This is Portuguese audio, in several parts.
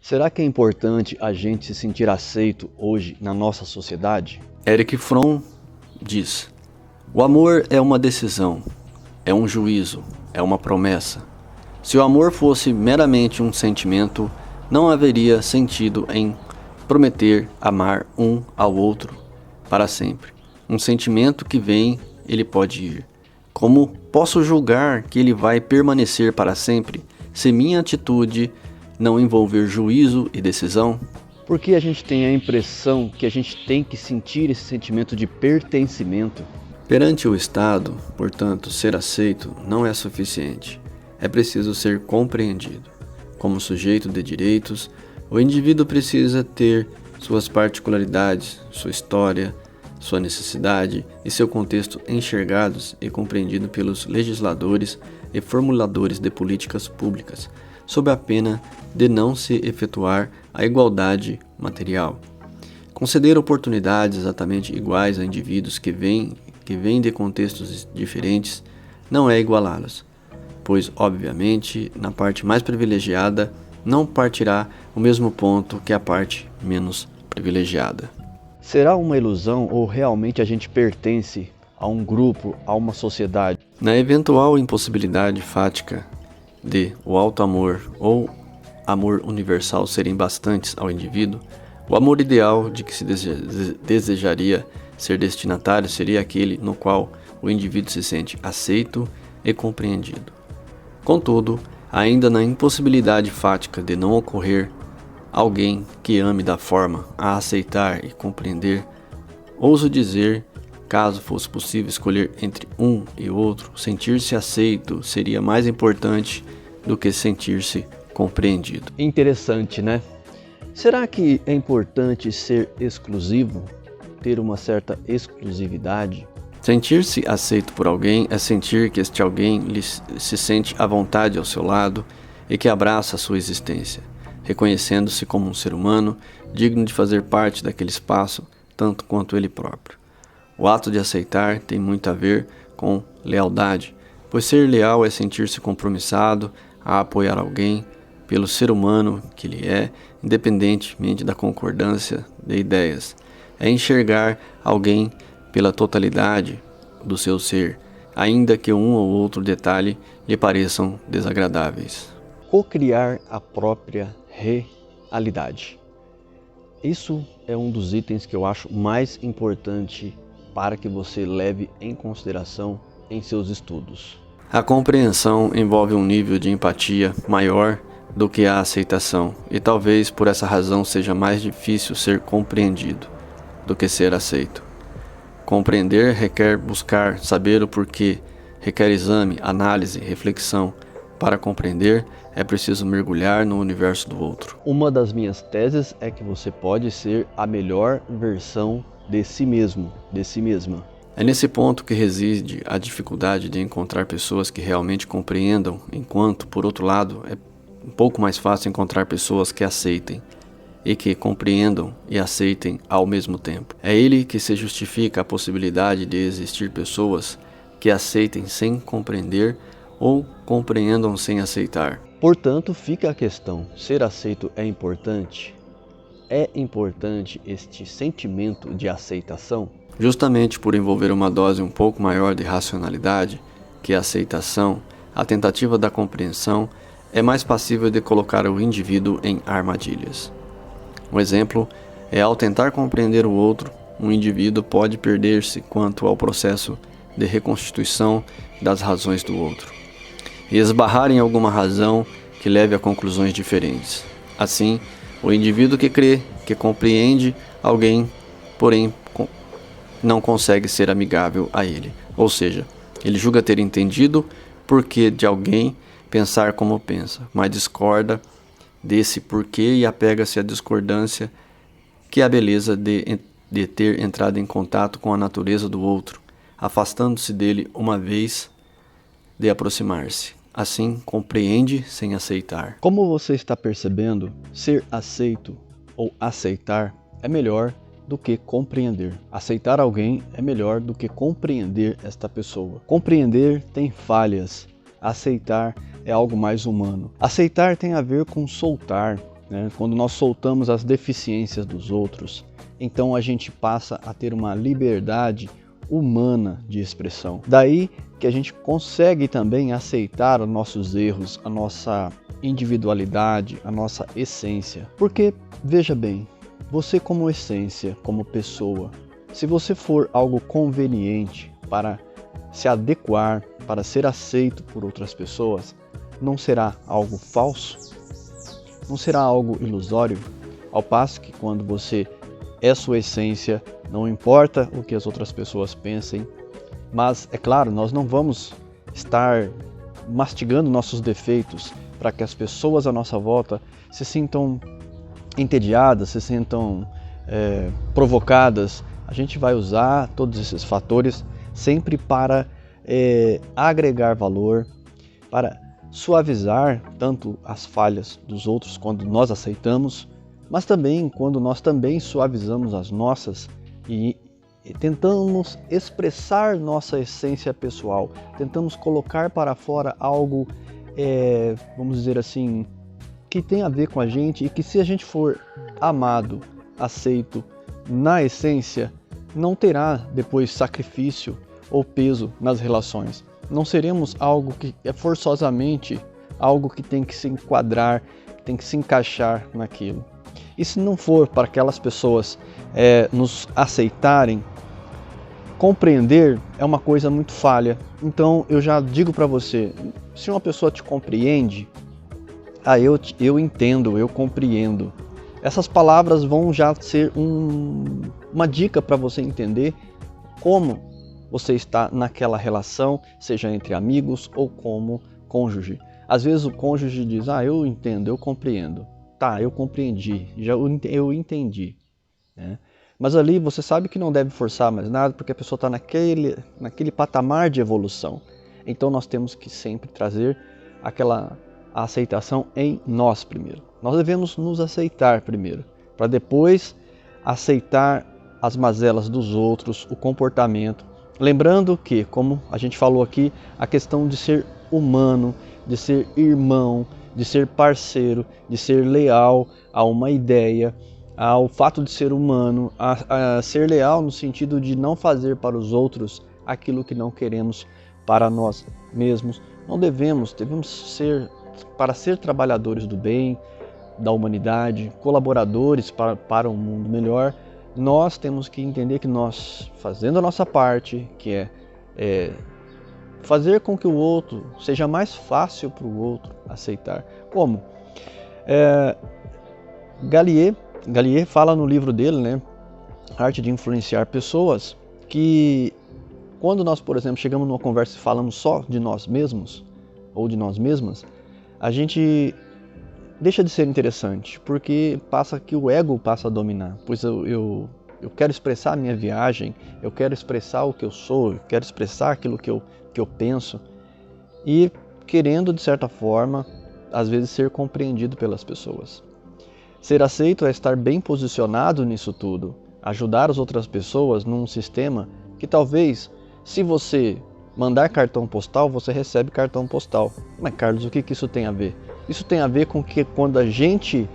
Será que é importante a gente se sentir aceito hoje na nossa sociedade? Erich Fromm diz: o amor é uma decisão, é um juízo, é uma promessa. Se o amor fosse meramente um sentimento, não haveria sentido em prometer amar um ao outro para sempre. Um sentimento que vem, ele pode ir. Como posso julgar que ele vai permanecer para sempre se minha atitude não envolver juízo e decisão? Porque a gente tem a impressão que a gente tem que sentir esse sentimento de pertencimento. Perante o Estado, portanto, ser aceito não é suficiente. É preciso ser compreendido. Como sujeito de direitos, o indivíduo precisa ter suas particularidades, sua história, sua necessidade e seu contexto enxergados e compreendidos pelos legisladores e formuladores de políticas públicas, sob a pena de não se efetuar a igualdade material. Conceder oportunidades exatamente iguais a indivíduos que vêm de contextos diferentes não é igualá-los, pois, obviamente, na parte mais privilegiada não partirá o mesmo ponto que a parte menos privilegiada. Será uma ilusão ou realmente a gente pertence a um grupo, a uma sociedade? Na eventual impossibilidade fática de o alto amor ou amor universal serem bastantes ao indivíduo, o amor ideal de que se desejaria ser destinatário seria aquele no qual o indivíduo se sente aceito e compreendido. Contudo, ainda na impossibilidade fática de não ocorrer alguém que ame da forma a aceitar e compreender, ouso dizer, caso fosse possível escolher entre um e outro, sentir-se aceito seria mais importante do que sentir-se compreendido. Interessante, né? Será que é importante ser exclusivo? Ter uma certa exclusividade? Sentir-se aceito por alguém é sentir que este alguém se sente à vontade ao seu lado e que abraça a sua existência, reconhecendo-se como um ser humano digno de fazer parte daquele espaço tanto quanto ele próprio. O ato de aceitar tem muito a ver com lealdade, pois ser leal é sentir-se compromissado a apoiar alguém pelo ser humano que ele é, independentemente da concordância de ideias. É enxergar alguém pela totalidade do seu ser, ainda que um ou outro detalhe lhe pareçam desagradáveis. Cocriar a própria realidade. Isso é um dos itens que eu acho mais importante para que você leve em consideração em seus estudos. A compreensão envolve um nível de empatia maior do que a aceitação, e talvez por essa razão seja mais difícil ser compreendido do que ser aceito. Compreender requer buscar saber o porquê, requer exame, análise, reflexão. Para compreender, é preciso mergulhar no universo do outro. Uma das minhas teses é que você pode ser a melhor versão de si mesmo, de si mesma. É nesse ponto que reside a dificuldade de encontrar pessoas que realmente compreendam, enquanto, por outro lado, é um pouco mais fácil encontrar pessoas que aceitem e que compreendam e aceitem ao mesmo tempo. É ele que se justifica a possibilidade de existir pessoas que aceitem sem compreender ou compreendam sem aceitar. Portanto, fica a questão: ser aceito é importante? É importante este sentimento de aceitação? Justamente por envolver uma dose um pouco maior de racionalidade que a aceitação, a tentativa da compreensão é mais passível de colocar o indivíduo em armadilhas. Um exemplo é ao tentar compreender o outro, um indivíduo pode perder-se quanto ao processo de reconstituição das razões do outro e esbarrar em alguma razão que leve a conclusões diferentes. Assim, o indivíduo que crê, que compreende alguém, porém não consegue ser amigável a ele. Ou seja, ele julga ter entendido porquê de alguém pensar como pensa, mas discorda desse porquê e apega-se à discordância, que é a beleza de ter entrado em contato com a natureza do outro, afastando-se dele uma vez de aproximar-se. Assim, compreende sem aceitar. Como você está percebendo, ser aceito ou aceitar é melhor do que compreender. Aceitar alguém é melhor do que compreender esta pessoa. Compreender tem falhas. Aceitar é algo mais humano. Aceitar tem a ver com soltar, né? Quando nós soltamos as deficiências dos outros, então a gente passa a ter uma liberdade humana de expressão. Daí que a gente consegue também aceitar os nossos erros, a nossa individualidade, a nossa essência. Porque, veja bem, você como essência, como pessoa, se você for algo conveniente para se adequar, para ser aceito por outras pessoas, não será algo falso? Não será algo ilusório? Ao passo que quando você é sua essência, não importa o que as outras pessoas pensem, mas é claro, nós não vamos estar mastigando nossos defeitos para que as pessoas à nossa volta se sintam entediadas, se sintam provocadas. A gente vai usar todos esses fatores sempre para agregar valor, para suavizar tanto as falhas dos outros quando nós aceitamos, mas também quando nós também suavizamos as nossas e tentamos expressar nossa essência pessoal, tentamos colocar para fora algo, vamos dizer assim, que tem a ver com a gente e que, se a gente for amado, aceito na essência, não terá depois sacrifício ou peso nas relações. Não seremos algo que é forçosamente algo que tem que se enquadrar, que tem que se encaixar naquilo. E se não for para aquelas pessoas nos aceitarem, compreender é uma coisa muito falha. Então eu já digo para você, se uma pessoa te compreende, eu entendo, eu compreendo. Essas palavras vão já ser uma dica para você entender como você está naquela relação, seja entre amigos ou como cônjuge. Às vezes o cônjuge diz, eu entendo, eu compreendo. Tá, eu compreendi, eu entendi. Né? Mas ali você sabe que não deve forçar mais nada, porque a pessoa está naquele patamar de evolução. Então nós temos que sempre trazer a aceitação em nós primeiro. Nós devemos nos aceitar primeiro, para depois aceitar as mazelas dos outros, o comportamento. Lembrando que, como a gente falou aqui, a questão de ser humano, de ser irmão, de ser parceiro, de ser leal a uma ideia, ao fato de ser humano, a ser leal no sentido de não fazer para os outros aquilo que não queremos para nós mesmos. Não devemos ser, para ser trabalhadores do bem, da humanidade, colaboradores para um mundo melhor, nós temos que entender que nós, fazendo a nossa parte, que é fazer com que o outro seja mais fácil para o outro aceitar. Como? Gallier fala no livro dele, né, Arte de Influenciar Pessoas, que quando nós, por exemplo, chegamos numa conversa e falamos só de nós mesmos ou de nós mesmas, a gente deixa de ser interessante, porque o ego passa a dominar. Pois eu quero expressar a minha viagem, eu quero expressar o que eu sou, eu quero expressar aquilo que eu penso, e querendo, de certa forma, às vezes ser compreendido pelas pessoas. Ser aceito é estar bem posicionado nisso tudo, ajudar as outras pessoas num sistema que talvez, se você mandar cartão postal, você recebe cartão postal. Mas Carlos, o que isso tem a ver? Isso tem a ver com que quando a gente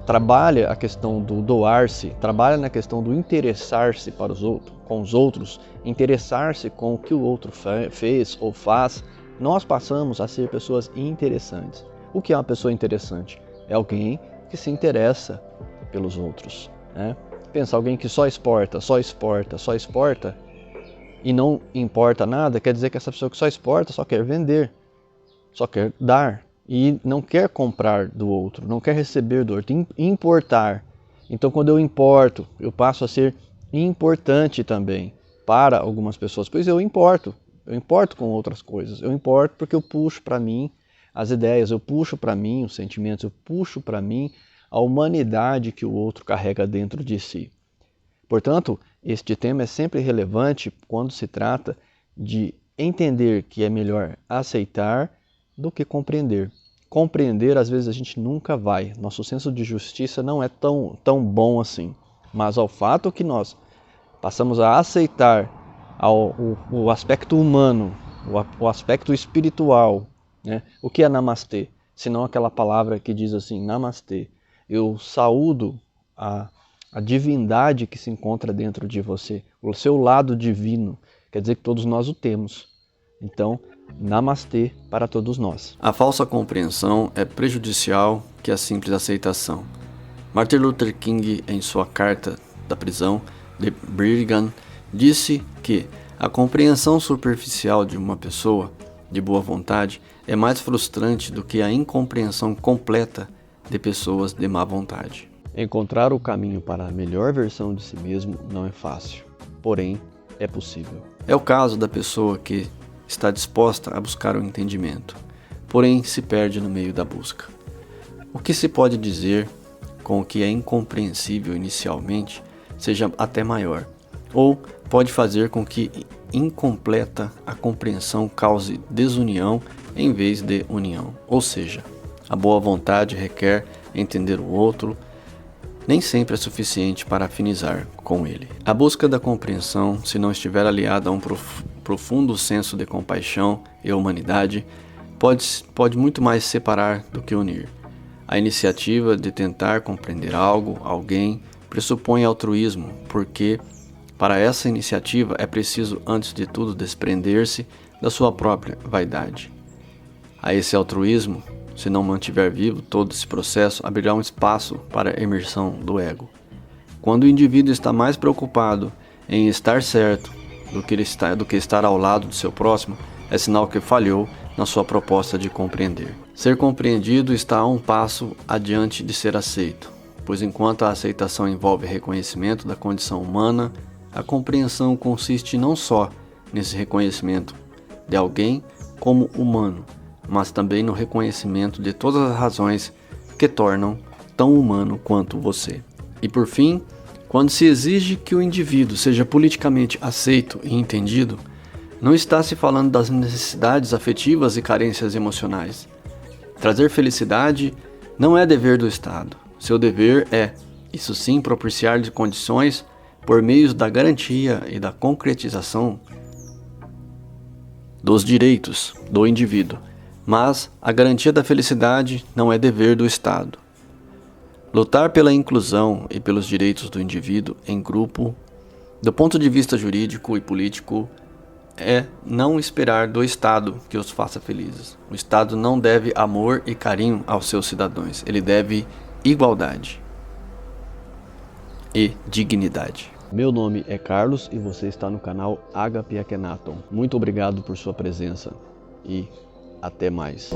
trabalha a questão do doar-se, trabalha na questão do interessar-se para os outros, com os outros, interessar-se com o que o outro fez ou faz, nós passamos a ser pessoas interessantes. O que é uma pessoa interessante? É alguém que se interessa pelos outros. Né? Pensa, alguém que só exporta e não importa nada, quer dizer que essa pessoa que só exporta só quer vender, só quer dar e não quer comprar do outro, não quer receber do outro, importar. Então quando eu importo, eu passo a ser importante também para algumas pessoas, pois eu importo com outras coisas, eu importo porque eu puxo para mim as ideias, eu puxo para mim os sentimentos, eu puxo para mim a humanidade que o outro carrega dentro de si. Portanto, este tema é sempre relevante quando se trata de entender que é melhor aceitar do que compreender. Compreender, às vezes, a gente nunca vai. Nosso senso de justiça não é tão bom assim. Mas ao fato que nós passamos a aceitar o aspecto humano, o aspecto espiritual, né? O que é Namastê? senão aquela palavra que diz assim, namastê. Eu saúdo a divindade que se encontra dentro de você, o seu lado divino, quer dizer que todos nós o temos. Então, namastê para todos nós. A falsa compreensão é prejudicial que a simples aceitação. Martin Luther King, em sua carta da prisão de Birmingham, disse que a compreensão superficial de uma pessoa de boa vontade é mais frustrante do que a incompreensão completa de pessoas de má vontade. Encontrar o caminho para a melhor versão de si mesmo não é fácil, porém é possível. É o caso da pessoa que está disposta a buscar o entendimento, porém se perde no meio da busca. O que se pode dizer com o que é incompreensível inicialmente seja até maior, ou pode fazer com que incompleta a compreensão cause desunião em vez de união. Ou seja, a boa vontade requer entender o outro, nem sempre é suficiente para afinizar com ele. A busca da compreensão, se não estiver aliada a um profundo senso de compaixão e humanidade, pode muito mais separar do que unir. A iniciativa de tentar compreender algo, alguém, pressupõe altruísmo, porque para essa iniciativa é preciso, antes de tudo, desprender-se da sua própria vaidade. A esse altruísmo, se não mantiver vivo todo esse processo, abrirá um espaço para a emersão do ego. Quando o indivíduo está mais preocupado em estar certo do que estar ao lado do seu próximo, é sinal que falhou na sua proposta de compreender. Ser compreendido está a um passo adiante de ser aceito, pois enquanto a aceitação envolve reconhecimento da condição humana, a compreensão consiste não só nesse reconhecimento de alguém como humano, mas também no reconhecimento de todas as razões que tornam tão humano quanto você. E por fim, quando se exige que o indivíduo seja politicamente aceito e entendido, não está se falando das necessidades afetivas e carências emocionais. Trazer felicidade não é dever do Estado. Seu dever é, isso sim, propiciar-lhe condições por meio da garantia e da concretização dos direitos do indivíduo. Mas a garantia da felicidade não é dever do Estado. Lutar pela inclusão e pelos direitos do indivíduo em grupo, do ponto de vista jurídico e político, é não esperar do Estado que os faça felizes. O Estado não deve amor e carinho aos seus cidadãos, ele deve igualdade e dignidade. Meu nome é Carlos e você está no canal HP Akhenaton. Muito obrigado por sua presença e até mais.